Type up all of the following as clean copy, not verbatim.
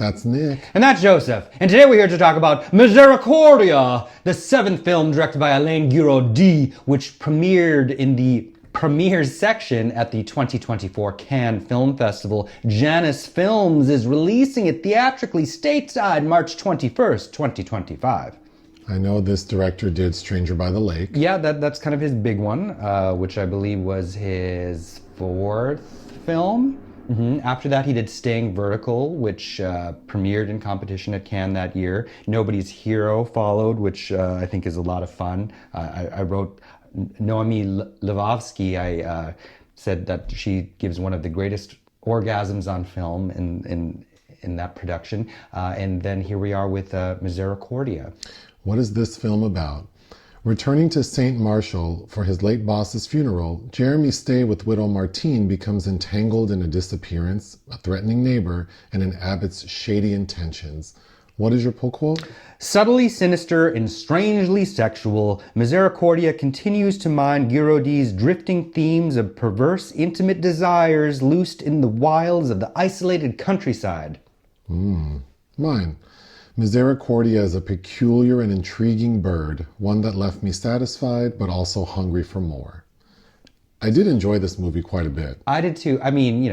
That's Nick. And that's Joseph. And today we're here to talk about Misericordia, the seventh film directed by Alain Guiraudie, which premiered in the premieres section at the 2024 Cannes Film Festival. Janus Films is releasing it theatrically stateside March 21st, 2025. I know this director did Stranger by the Lake. Yeah, that's kind of his big one, which I believe was his fourth film. After that, he did Staying Vertical, which premiered in competition at Cannes that year. Nobody's Hero followed, which I think is a lot of fun. I wrote Noemi Lvovsky. I said that she gives one of the greatest orgasms on film in that production. And then here we are with Misericordia. What is this film about? Returning to St. Martial for his late boss's funeral, Jérémie's stay with widow Martine becomes entangled in a disappearance, a threatening neighbor, and an abbot's shady intentions. What is your pull quote? Subtly sinister and strangely sexual, Misericordia continues to mine Guiraudie's drifting themes of perverse, intimate desires loosed in the wilds of the isolated countryside. Mine. Misericordia is a peculiar and intriguing bird, one that left me satisfied but also hungry for more. I did enjoy this movie quite a bit. I did too. I mean,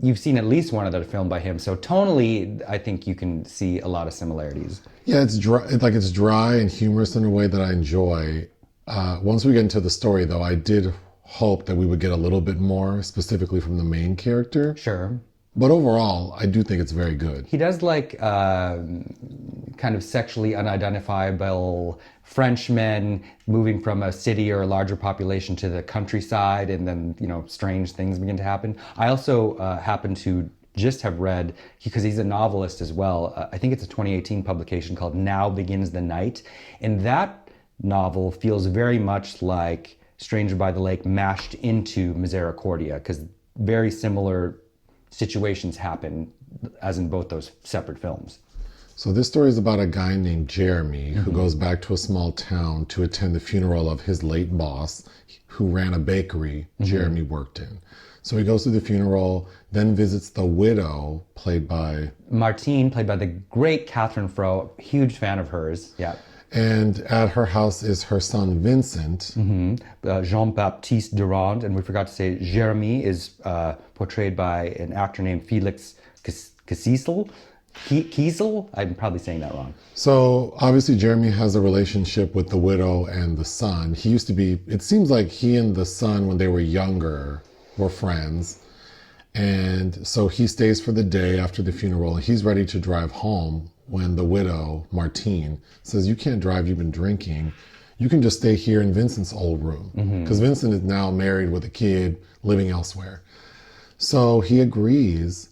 you've seen at least one other film by him, so tonally, I think you can see a lot of similarities. Yeah, it's dry and humorous in a way that I enjoy. Once we get into the story, though, I did hope that we would get a little bit more, specifically from the main character. Sure. But overall, I do think it's very good. He does like kind of sexually unidentifiable Frenchmen moving from a city or a larger population to the countryside, and then, strange things begin to happen. I also happen to just have read, because he's a novelist as well, I think it's a 2018 publication called Now Begins the Night. And that novel feels very much like Stranger by the Lake mashed into Misericordia, because very similar situations happen as in both those separate films. So this story is about a guy named Jérémie who goes back to a small town to attend the funeral of his late boss who ran a bakery Jérémie worked in. So he goes to the funeral, then visits the widow, played by Martine, played by the great Catherine Frot, huge fan of hers. Yeah. And at her house is her son, Vincent. Jean-Baptiste Durand, and we forgot to say Jérémie is portrayed by an actor named Félix Kysyl. Kysyl? I'm probably saying that wrong. So obviously Jérémie has a relationship with the widow and the son. He used to be, it seems like he and the son, when they were younger, were friends. And so he stays for the day after the funeral. He's ready to drive home when the widow, Martine, says, "You can't drive, you've been drinking. You can just stay here in Vincent's old room." Because Vincent is now married with a kid, living elsewhere. So he agrees.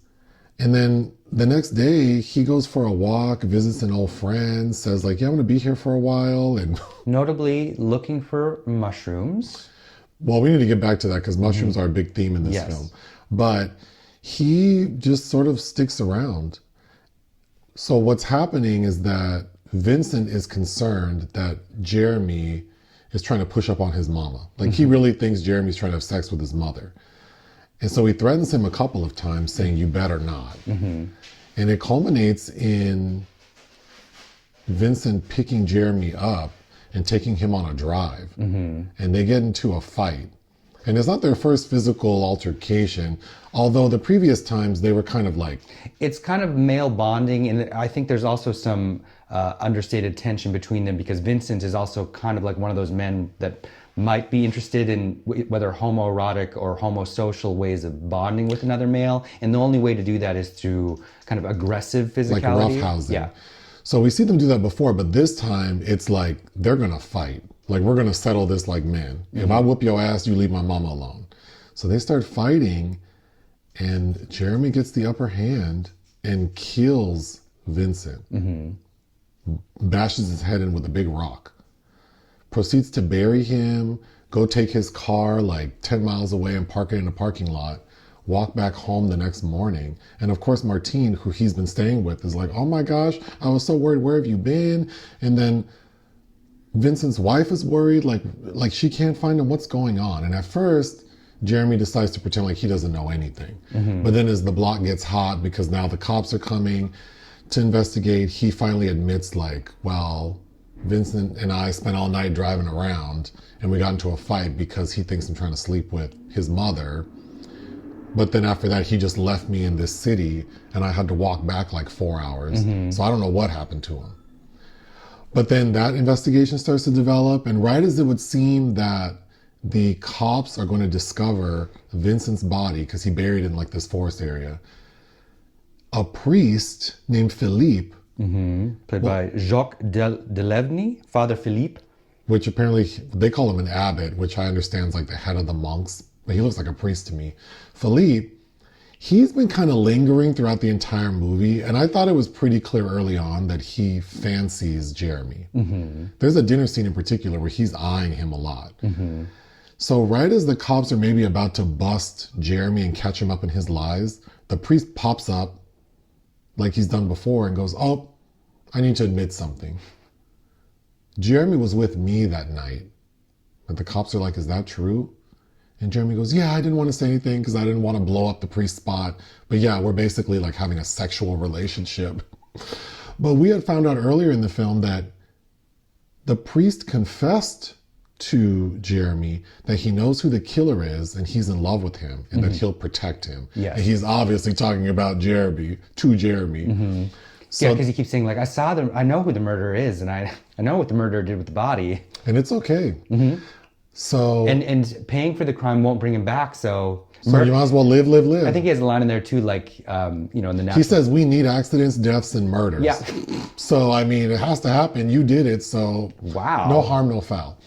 And then the next day, he goes for a walk, visits an old friend, says like, "Yeah, I'm going to be here for a while." And notably looking for mushrooms. Well, we need to get back to that because mushrooms are a big theme in this film. But he just sort of sticks around. So what's happening is that Vincent is concerned that Jérémie is trying to push up on his mama. Like he really thinks Jérémie's trying to have sex with his mother. And so he threatens him a couple of times saying, "You better not." And it culminates in Vincent picking Jérémie up and taking him on a drive. And they get into a fight. And it's not their first physical altercation, although the previous times they were kind of like... It's kind of male bonding, and I think there's also some understated tension between them because Vincent is also kind of like one of those men that might be interested in whether homoerotic or homosocial ways of bonding with another male, and the only way to do that is through kind of aggressive physicality. Like roughhousing. Yeah. So we see them do that before, but this time it's like they're gonna fight. Like, we're gonna settle this like men. If I whoop your ass, you leave my mama alone. So they start fighting, and Jérémie gets the upper hand and kills Vincent. Bashes his head in with a big rock. Proceeds to bury him, go take his car like 10 miles away and park it in a parking lot. Walk back home the next morning. And of course, Martine, who he's been staying with, is like, "Oh my gosh, I was so worried. Where have you been?" And then Vincent's wife is worried, like she can't find him. What's going on? And at first, Jérémie decides to pretend like he doesn't know anything. But then as the block gets hot, because now the cops are coming to investigate, he finally admits like, well, Vincent and I spent all night driving around and we got into a fight because he thinks I'm trying to sleep with his mother. But then after that, he just left me in this city and I had to walk back like 4 hours. So I don't know what happened to him. But then that investigation starts to develop. And right as it would seem that the cops are going to discover Vincent's body, because he buried in like this forest area, a priest named Philippe, played by Jacques Develay, Father Philippe. Which apparently they call him an abbot, which I understand is like the head of the monks, but he looks like a priest to me. Philippe, he's been kind of lingering throughout the entire movie, and I thought it was pretty clear early on that he fancies Jérémie. There's a dinner scene in particular where he's eyeing him a lot. So right as the cops are maybe about to bust Jérémie and catch him up in his lies, the priest pops up like he's done before and goes, oh, I need to admit something. Jérémie was with me that night. And the cops are like, is that true? And Jérémie goes, yeah, I didn't want to say anything because I didn't want to blow up the priest's spot. But yeah, we're basically like having a sexual relationship. But we had found out earlier in the film that the priest confessed to Jérémie that he knows who the killer is and he's in love with him and that he'll protect him. Yes. And he's obviously talking about Jérémie, to Jérémie. So, Yeah, because he keeps saying like, I know who the murderer is, and I know what the murderer did with the body. And it's okay. So And paying for the crime won't bring him back, so you might as well live. I think he has a line in there too, like, in the He says, we need accidents, deaths, and murders. Yeah. So, I mean, it has to happen. You did it, so Wow. no harm, no foul.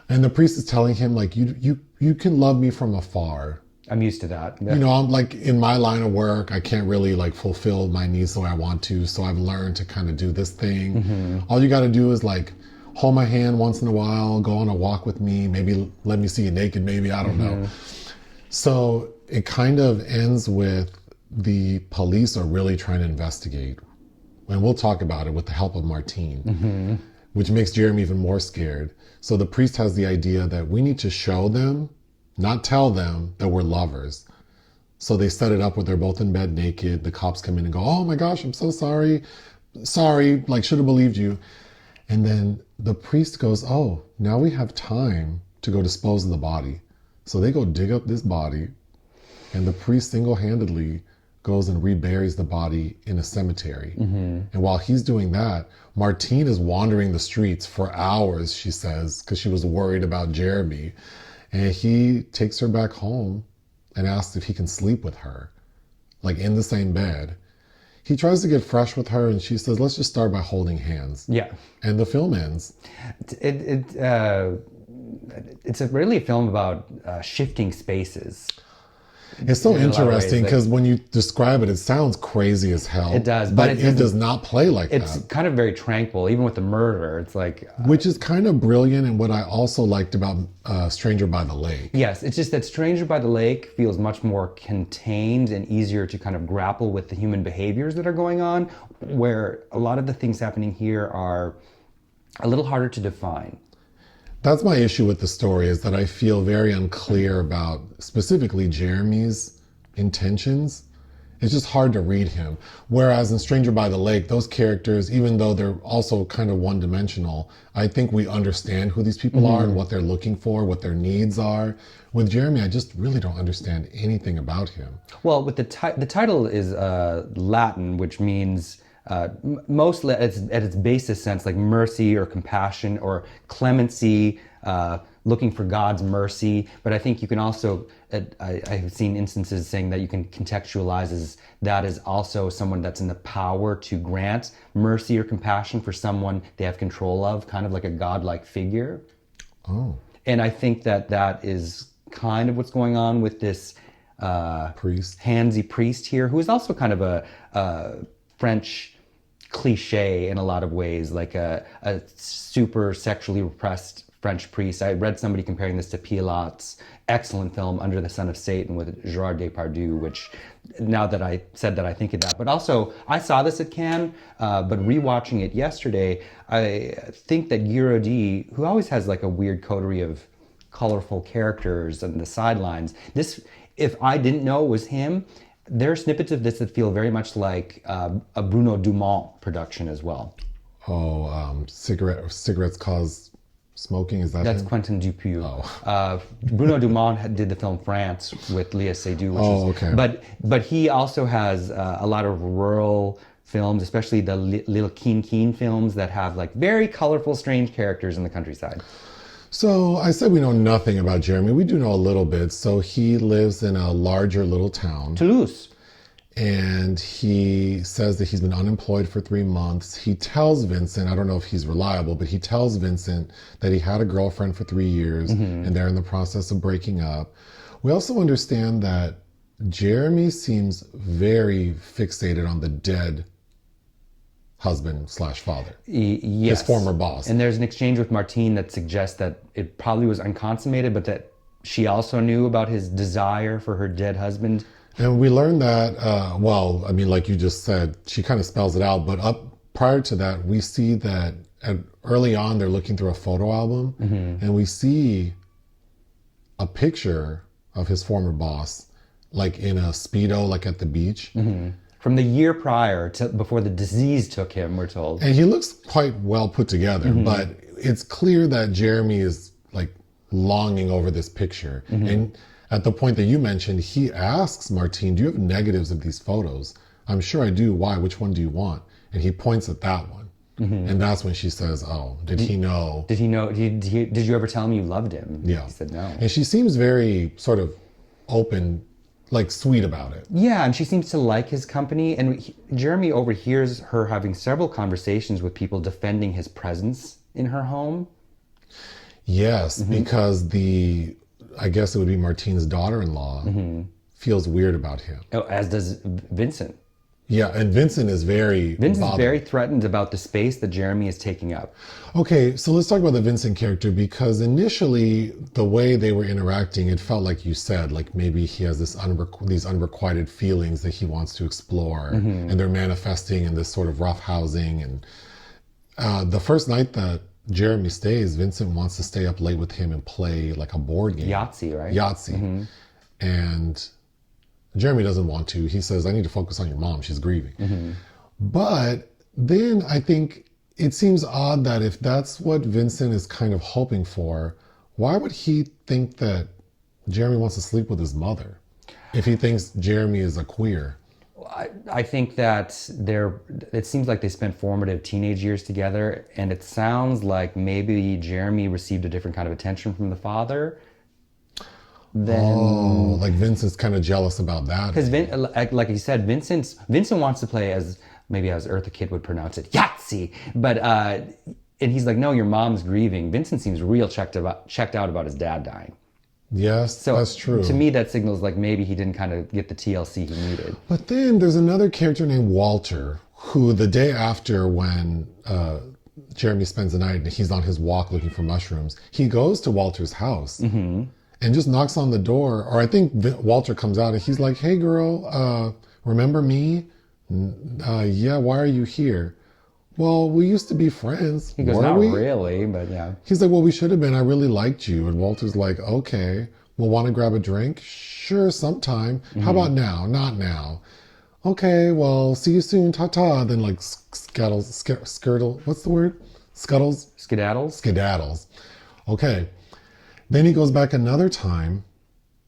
And the priest is telling him, like, you can love me from afar. I'm used to that. You know, I'm like, in my line of work, I can't really like fulfill my needs the way I want to. So I've learned to kind of do this thing. All you got to do is like hold my hand once in a while, go on a walk with me, maybe let me see you naked, maybe, I don't know. So it kind of ends with the police are really trying to investigate. And we'll talk about it with the help of Martine, which makes Jérémie even more scared. So the priest has the idea that we need to show them, not tell them, that we're lovers. So they set it up where they're both in bed naked. The cops come in and go, oh my gosh, I'm so sorry. Sorry, like should have believed you. And then the priest goes, oh, now we have time to go dispose of the body. So they go dig up this body, and the priest single-handedly goes and reburies the body in a cemetery. And while he's doing that, Martine is wandering the streets for hours, she says, because she was worried about Jérémie. And he takes her back home and asks if he can sleep with her, like in the same bed. He tries to get fresh with her, and she says, let's just start by holding hands. Yeah. And the film ends. It's really a film about shifting spaces. It's so in a lot of ways, interesting because when you describe it, it sounds crazy as hell. It does, but it does not play like It's that. kind of very tranquil, even with the murder. It's like... Which is kind of brilliant, and what I also liked about Stranger by the Lake. Yes, it's just that Stranger by the Lake feels much more contained and easier to kind of grapple with the human behaviors that are going on, where a lot of the things happening here are a little harder to define. That's my issue with the story, is that I feel very unclear about specifically Jérémie's intentions. It's just hard to read him. Whereas in Stranger by the Lake, those characters, even though they're also kind of one-dimensional, I think we understand who these people are and what they're looking for, what their needs are. With Jérémie, I just really don't understand anything about him. Well, with the title is Latin, which means... mostly at its basis sense, like mercy or compassion or clemency, looking for God's mercy. But I think you can also, I have seen instances saying that you can contextualize as that is also someone that's in the power to grant mercy or compassion for someone they have control of, kind of like a godlike figure. Oh. And I think that is kind of what's going on with this Priest. handsy priest here, who is also kind of a French cliche in a lot of ways, like a super sexually repressed French priest. I read somebody comparing this to Pilat's excellent film Under the Son of Satan with Gerard Depardieu, which now that I said that, I think of that. But also, I saw this at Cannes, but rewatching it yesterday, I think that Guiraudie, who always has like a weird coterie of colorful characters and the sidelines. This, if I didn't know it was him, there are snippets of this that feel very much like a Bruno Dumont production as well. Oh, cigarettes cause smoking, is that That's him? Quentin Dupieux. Bruno Dumont did the film France with Léa Seydoux. Okay. But he also has a lot of rural films, especially the little Keen films that have like very colorful, strange characters in the countryside. So I said we know nothing about Jérémie. We do know a little bit. So he lives in a larger little town. Toulouse. And he says that he's been unemployed for 3 months. He tells Vincent, I don't know if he's reliable, but he tells Vincent that he had a girlfriend for 3 years and they're in the process of breaking up. We also understand that Jérémie seems very fixated on the dead husband/father. Yes. His former boss. And there's an exchange with Martine that suggests that it probably was unconsummated, but that she also knew about his desire for her dead husband. And we learned that, well, I mean, like you just said, she kind of spells it out. But up prior to that, we see that early on, they're looking through a photo album. And we see a picture of his former boss, like in a Speedo, like at the beach. From the year prior to before the disease took him, we're told. And he looks quite well put together. But it's clear that Jérémie is like longing over this picture. And at the point that you mentioned, he asks Martine, do you have negatives of these photos? I'm sure I do. Why? Which one do you want? And he points at that one. And that's when she says, oh, did he know? Did he know? Did you ever tell him you loved him? Yeah. He said no. And she seems very sort of open, like sweet about it. Yeah, and she seems to like his company. And Jérémie overhears her having several conversations with people defending his presence in her home. Yes, because I guess it would be Martine's daughter-in-law, feels weird about him. Oh, as does Vincent. Yeah, and Vincent is very Vincent's very threatened about the space that Jérémie is taking up. Okay, so let's talk about the Vincent character, because initially the way they were interacting, it felt like you said, like maybe he has these unrequited feelings that he wants to explore, and they're manifesting in this sort of roughhousing. And the first night that Jérémie stays, Vincent wants to stay up late with him and play like a board game. Yahtzee, right? Yahtzee. And Jérémie doesn't want to. He says, I need to focus on your mom. She's grieving. But then I think it seems odd that if that's what Vincent is kind of hoping for, why would he think that Jérémie wants to sleep with his mother if he thinks Jérémie is a queer? I think that it seems like they spent formative teenage years together, and it sounds like maybe Jérémie received a different kind of attention from the father. Oh, like Vincent's kind of jealous about that. Because, like you said, Vincent wants to play as Eartha Kitt would pronounce it, Yahtzee. But and he's like, no, your mom's grieving. Vincent seems real checked out about his dad dying. Yes, so that's true. To me, that signals like maybe he didn't kind of get the TLC he needed. But then there's another character named Walter, who the day after when Jérémie spends the night and he's on his walk looking for mushrooms, he goes to Walter's house and just knocks on the door. Or I think Walter comes out and he's like, hey girl, remember me? Yeah, why are you here? Well, we used to be friends. He goes, not really, but yeah. He's like, well, we should have been. I really liked you. And Walter's like, okay, well, want to grab a drink? Sure, sometime. How about now? Not now. Okay, well, see you soon. Ta-ta. Then like skirtle. What's the word? Scuttles? Skedaddles. Okay. Then he goes back another time.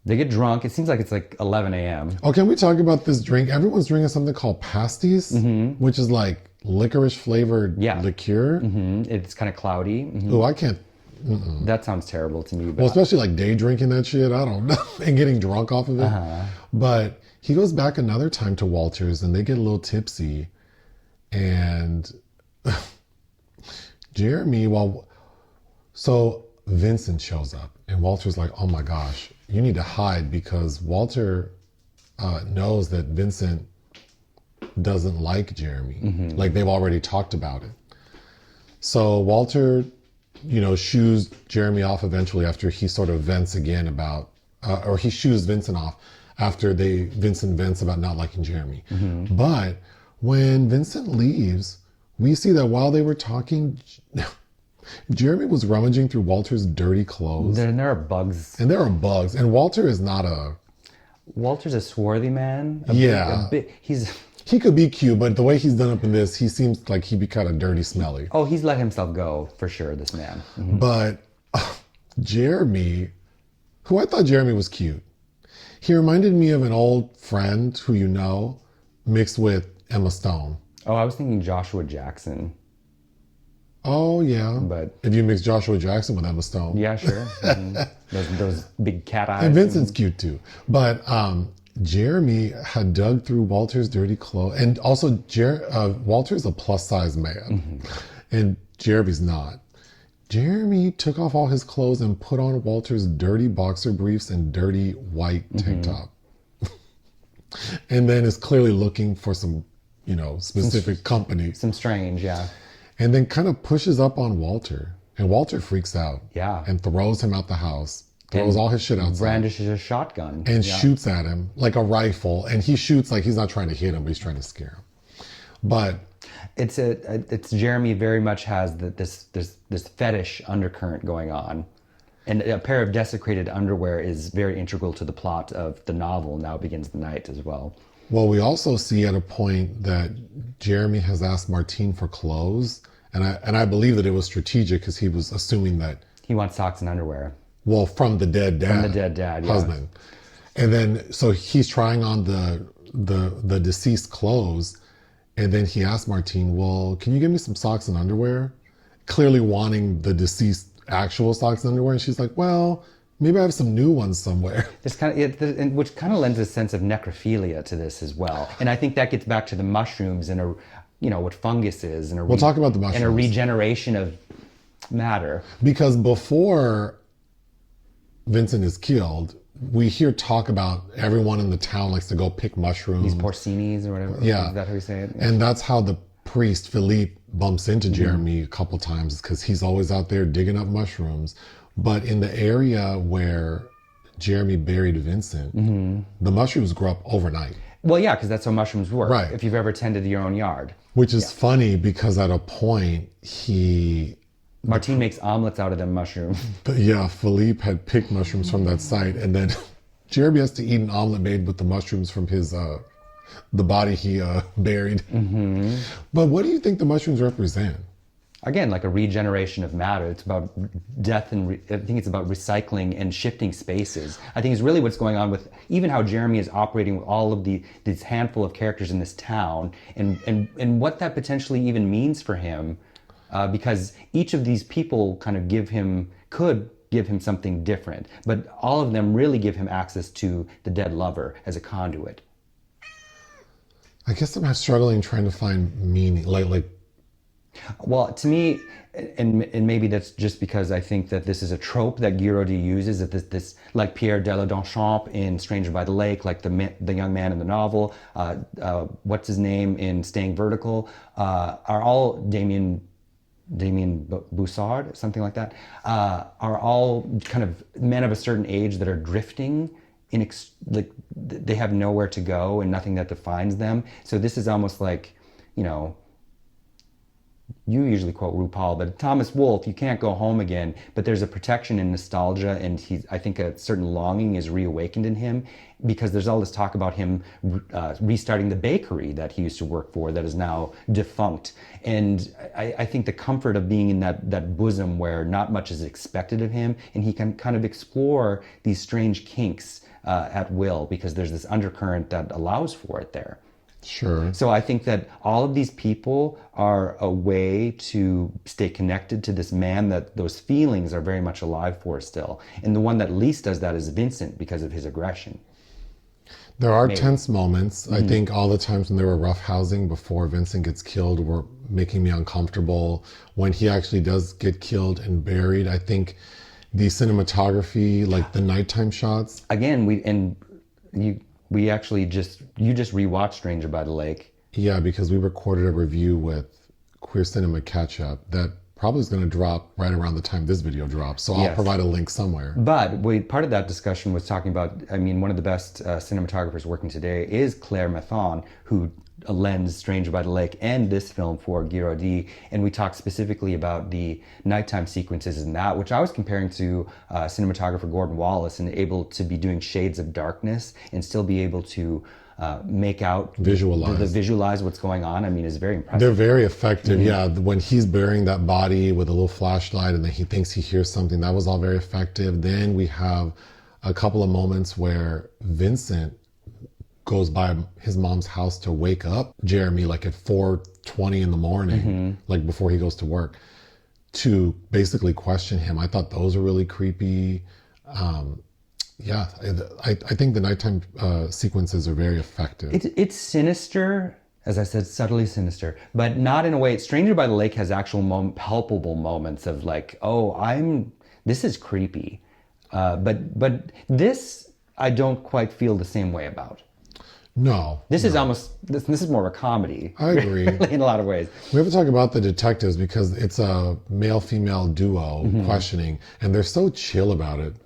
They get drunk. It seems like it's like 11 a.m. Oh, can we talk about this drink? Everyone's drinking something called pasties, which is like licorice flavored liqueur. It's kind of cloudy. Oh, I can't. That sounds terrible to me. But well, especially like day drinking that shit. I don't know. And getting drunk off of it. But he goes back another time to Walter's and they get a little tipsy. And Jérémie, so Vincent shows up and Walter's like, oh my gosh, you need to hide, because Walter knows that Vincent doesn't like Jérémie. Like they've already talked about it. So Walter, shoos Jérémie off eventually after he sort of vents again about, or he shoos Vincent off after Vincent vents about not liking Jérémie. But when Vincent leaves, we see that while they were talking, Jeremy was rummaging through Walter's dirty clothes. There are bugs. And there are bugs. And Walter is not a... Walter's a swarthy man. He could be cute, but the way he's done up in this, he seems like he'd be kind of dirty, smelly. Oh, he's let himself go, for sure, this man. Mm-hmm. But Jeremy, who I thought Jeremy was cute. He reminded me of an old friend who you know, mixed with Emma Stone. Oh, I was thinking Joshua Jackson. Oh, yeah. But if you mix Joshua Jackson with Emma Stone. Yeah, sure. Those big cat eyes. And Vincent's cute too. But Jeremy had dug through Walter's dirty clothes. And also, Walter's a plus-size man. And Jeremy's not. Jeremy took off all his clothes and put on Walter's dirty boxer briefs and dirty white tank top. And then is clearly looking for some, specific company. Some strange, yeah. And then kind of pushes up on Walter. And Walter freaks out. Yeah. And throws him out the house. Throws all his shit outside. Brandishes a shotgun. And shoots at him like a rifle. And he shoots like he's not trying to hit him, but he's trying to scare him. But it's Jeremy very much has this fetish undercurrent going on. And a pair of desecrated underwear is very integral to the plot of the novel Now Begins the Night as well. Well, we also see at a point that Jeremy has asked Martine for clothes, and I believe that it was strategic because he was assuming that he wants socks and underwear. Well, from the dead dad, husband, and then so he's trying on the deceased clothes, and then he asked Martine, "Well, can you give me some socks and underwear?" Clearly wanting the deceased actual socks and underwear, and she's like, "Well, maybe I have some new ones somewhere." It's which kind of lends a sense of necrophilia to this as well. And I think that gets back to the mushrooms and what fungus is. And we'll talk about the mushrooms. And a regeneration of matter. Because before Vincent is killed, we hear talk about everyone in the town likes to go pick mushrooms. These porcinis or whatever. Yeah. Is that how you say it? Yeah. And that's how the priest, Philippe, bumps into Jeremy a couple times because he's always out there digging up mushrooms. But in the area where Jeremy buried Vincent, the mushrooms grow up overnight. Well, yeah, because that's how mushrooms work. Right. If you've ever tended your own yard. Which is funny because at a point Martine makes omelets out of them mushrooms. Yeah, Philippe had picked mushrooms from that site, and then Jeremy has to eat an omelet made with the mushrooms from his the body he buried. But what do you think the mushrooms represent? Again, like a regeneration of matter. It's about death and I think it's about recycling and shifting spaces. I think it's really what's going on with even how Jeremy is operating with all of this handful of characters in this town and what that potentially even means for him. Because each of these people kind of could give him something different, but all of them really give him access to the dead lover as a conduit. I guess I'm struggling trying to find meaning, like. Well, to me, and maybe that's just because I think that this is a trope that Guiraudie uses, that this like Pierre Deladonchamp in Stranger by the Lake, like the young man in the novel, what's his name in Staying Vertical, are all Damien Boussard, something like that, are all kind of men of a certain age that are drifting like they have nowhere to go and nothing that defines them. So this is almost like, you usually quote RuPaul, but Thomas Wolfe, you can't go home again, but there's a protection in nostalgia, and I think a certain longing is reawakened in him because there's all this talk about him restarting the bakery that he used to work for that is now defunct. And I think the comfort of being in that bosom where not much is expected of him, and he can kind of explore these strange kinks at will because there's this undercurrent that allows for it there. Sure. So I think that all of these people are a way to stay connected to this man that those feelings are very much alive for still. And the one that least does that is Vincent because of his aggression. There are tense moments. I think all the times when they were roughhousing before Vincent gets killed were making me uncomfortable. When he actually does get killed and buried, I think the cinematography, like the nighttime shots. Again, you just rewatched Stranger by the Lake. Yeah, because we recorded a review with Queer Cinema Catch Up that probably is going to drop right around the time this video drops. So I'll provide a link somewhere. But part of that discussion was talking about, I mean, one of the best cinematographers working today is Claire Mathon, who lends Stranger by the Lake and this film for Guiraudie. And we talked specifically about the nighttime sequences in that, which I was comparing to cinematographer Gordon Wallace, and able to be doing shades of darkness and still be able to make out, visualize what's going on. I mean, is very impressive. They're very effective. Yeah, when he's burying that body with a little flashlight and then he thinks he hears something, that was all very effective. Then we have a couple of moments where Vincent goes by his mom's house to wake up Jérémie like at 4:20 in the morning, like before he goes to work, to basically question him. I thought those were really creepy. Yeah, I think the nighttime sequences are very effective. It's sinister, as I said, subtly sinister, but not in a way. Stranger by the Lake has actual palpable moments of like, this is creepy. But this, I don't quite feel the same way about. No. This is more of a comedy. I agree. Really, in a lot of ways. We have to talk about the detectives because it's a male-female duo questioning, and they're so chill about it.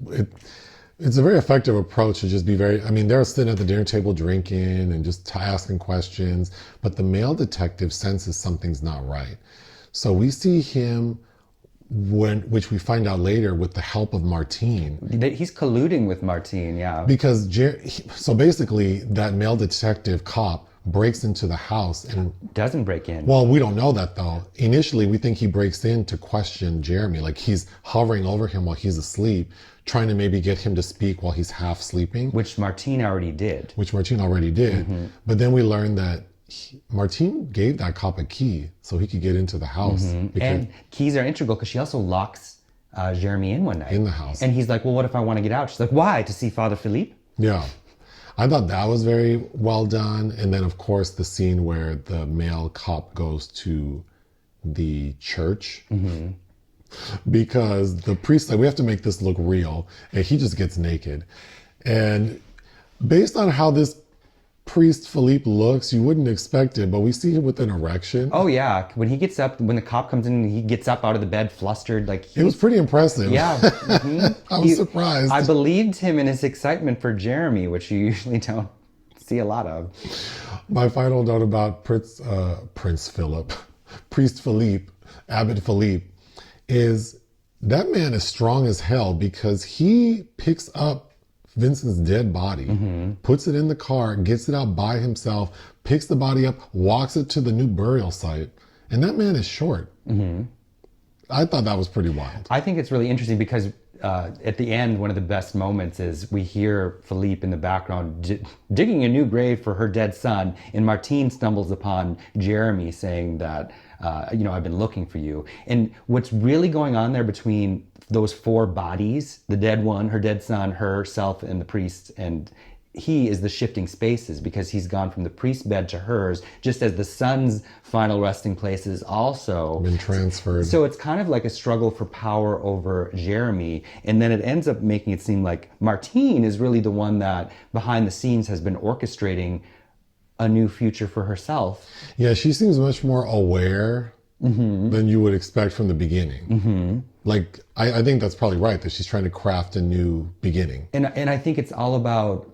It's a very effective approach to just be they're sitting at the dinner table drinking and just asking questions, but the male detective senses something's not right. So we see him, which we find out later, with the help of Martine. He's colluding with Martine, yeah. Because, so basically, that male detective cop breaks into the house and... Doesn't break in. Well, we don't know that, though. Initially, we think he breaks in to question Jérémie. Like, he's hovering over him while he's asleep, trying to maybe get him to speak while he's half sleeping. Which Martine already did. But then we learned that Martine gave that cop a key so he could get into the house. And keys are integral because she also locks Jérémie in one night. In the house. And he's like, well, what if I want to get out? She's like, why? To see Father Philippe? Yeah. I thought that was very well done. And then, of course, the scene where the male cop goes to the church. Because the priest said, we have to make this look real. And he just gets naked. And based on how this priest Philippe looks, you wouldn't expect it, but we see him with an erection. Oh yeah, when he gets up, when the cop comes in, he gets up out of the bed flustered. It was pretty impressive. Yeah. I was surprised. I believed him in his excitement for Jérémie, which you usually don't see a lot of. My final note about Priest Philippe, Abbot Philippe, is that man is strong as hell because he picks up Vincent's dead body, puts it in the car, gets it out by himself, picks the body up, walks it to the new burial site. And that man is short. I thought that was pretty wild. I think it's really interesting because at the end, one of the best moments is we hear Philippe in the background digging a new grave for her dead son. And Martine stumbles upon Jérémie saying that, I've been looking for you. And what's really going on there between those four bodies, the dead one, her dead son, herself, and the priest, and he is the shifting spaces because he's gone from the priest's bed to hers, just as the son's final resting place is also been transferred. So it's kind of like a struggle for power over Jérémie, and then it ends up making it seem like Martine is really the one that behind the scenes has been orchestrating a new future for herself. Yeah, she seems much more aware than you would expect from the beginning. Like, I think that's probably right, that she's trying to craft a new beginning. And I think it's all about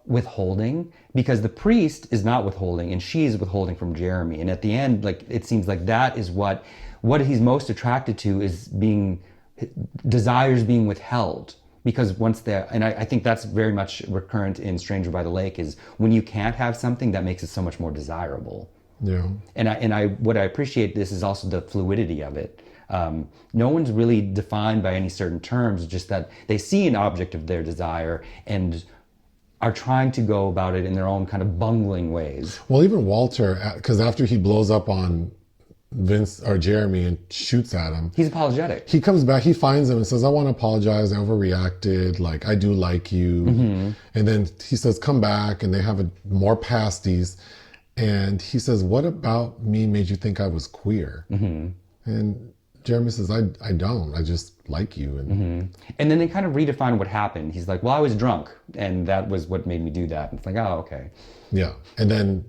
withholding, because the priest is not withholding and she's withholding from Jérémie. And at the end, like, it seems like that is what he's most attracted to, is desires being withheld. Because I think that's very much recurrent in Stranger by the Lake, is when you can't have something, that makes it so much more desirable. Yeah. And what I appreciate this is also the fluidity of it. No one's really defined by any certain terms, just that they see an object of their desire and are trying to go about it in their own kind of bungling ways. Well, even Walter, because after he blows up on Jérémie and shoots at him, he's apologetic. He comes back, he finds him and says, I want to apologize, I overreacted, like, I do like you. And then he says, come back, and they have more pasties. And he says, what about me made you think I was queer? And Jérémie says, I don't, I just like you. And then they kind of redefine what happened. He's like, well, I was drunk, and that was what made me do that. And it's like, oh, okay. Yeah. And then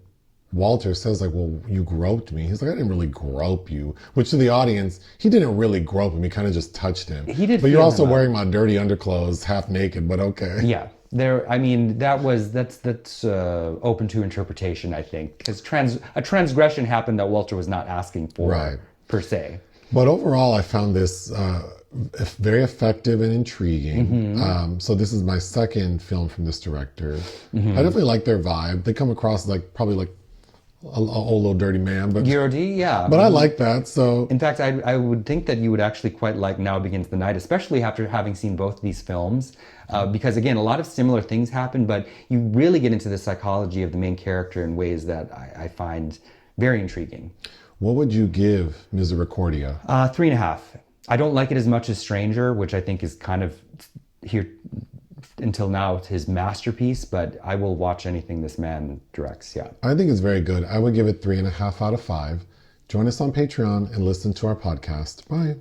Walter says like, well, you groped me. He's like, I didn't really grope you. Which to the audience, he didn't really grope him. He kind of just touched him. He did. But you're also wearing my dirty underclothes, half naked, but okay. Yeah. I mean, that's open to interpretation, I think. Because a transgression happened that Walter was not asking for, right, per se. But overall, I found this very effective and intriguing. Mm-hmm. So this is my second film from this director. Mm-hmm. I definitely like their vibe. They come across like probably like an old little dirty man, but Guiraudie, yeah. But I like that. So in fact, I would think that you would actually quite like Now Begins the Night, especially after having seen both of these films, because again, a lot of similar things happen, but you really get into the psychology of the main character in ways that I find very intriguing. What would you give Misericordia? 3.5. I don't like it as much as Stranger, which I think is kind of here until now his masterpiece, but I will watch anything this man directs, yeah. I think it's very good. I would give it 3.5 out of 5. Join us on Patreon and listen to our podcast. Bye.